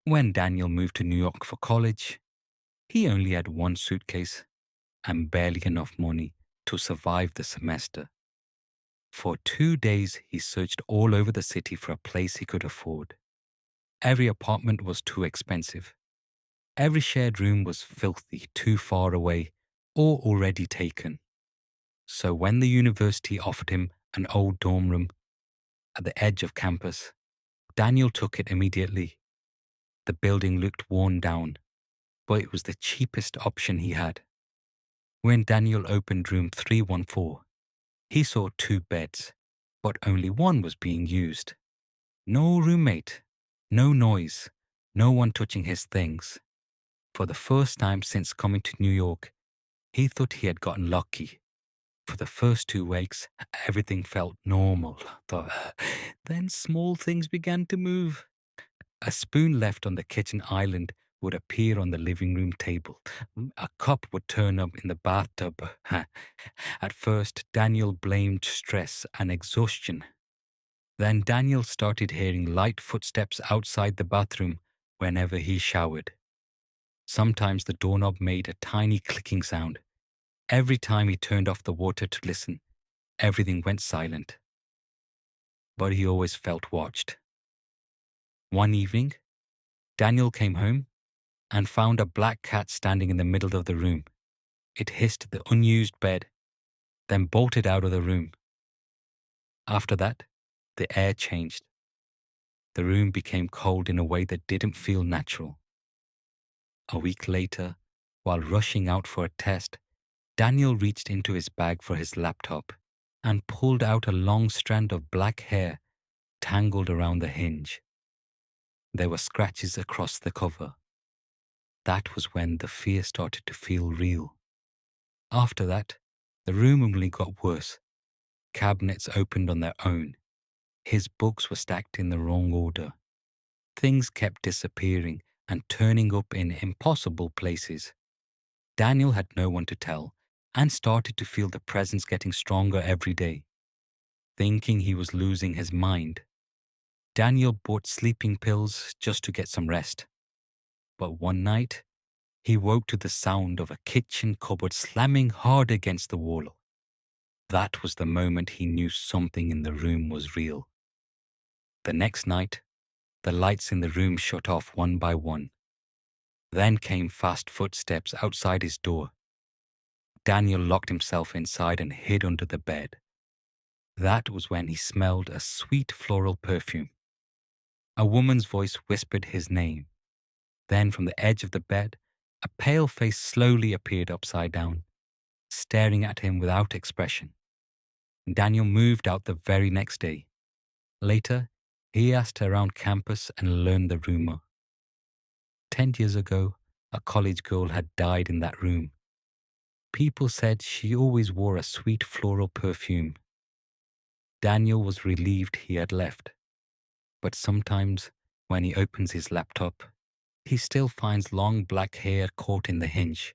When Daniel moved to New York for college, he only had one suitcase and barely enough money to survive the semester. For 2 days, he searched all over the city for a place he could afford. Every apartment was too expensive. Every shared room was filthy, too far away, or already taken. So when the university offered him an old dorm room at the edge of campus, Daniel took it immediately. The building looked worn down, but it was the cheapest option he had. When Daniel opened room 314, he saw two beds, but only one was being used. No roommate, no noise, no one touching his things. For the first time since coming to New York, he thought he had gotten lucky. For the first 2 weeks, everything felt normal. Then small things began to move. A spoon left on the kitchen island would appear on the living room table. A cup would turn up in the bathtub. At first, Daniel blamed stress and exhaustion. Then Daniel started hearing light footsteps outside the bathroom whenever he showered. Sometimes the doorknob made a tiny clicking sound. Every time he turned off the water to listen, everything went silent. But he always felt watched. One evening, Daniel came home and found a black cat standing in the middle of the room. It hissed at the unused bed, then bolted out of the room. After that, the air changed. The room became cold in a way that didn't feel natural. A week later, while rushing out for a test, Daniel reached into his bag for his laptop and pulled out a long strand of black hair tangled around the hinge. There were scratches across the cover. That was when the fear started to feel real. After that, the room only got worse. Cabinets opened on their own. His books were stacked in the wrong order. Things kept disappearing and turning up in impossible places. Daniel had no one to tell and started to feel the presence getting stronger every day. Thinking he was losing his mind, Daniel bought sleeping pills just to get some rest. But one night, he woke to the sound of a kitchen cupboard slamming hard against the wall. That was the moment he knew something in the room was real. The next night, the lights in the room shut off one by one. Then came fast footsteps outside his door. Daniel locked himself inside and hid under the bed. That was when he smelled a sweet floral perfume. A woman's voice whispered his name. Then from the edge of the bed, a pale face slowly appeared upside down, staring at him without expression. Daniel moved out the very next day. Later, he asked around campus and learned the rumor. 10 years ago, a college girl had died in that room. People said she always wore a sweet floral perfume. Daniel was relieved he had left. But sometimes, when he opens his laptop, he still finds long black hair caught in the hinge.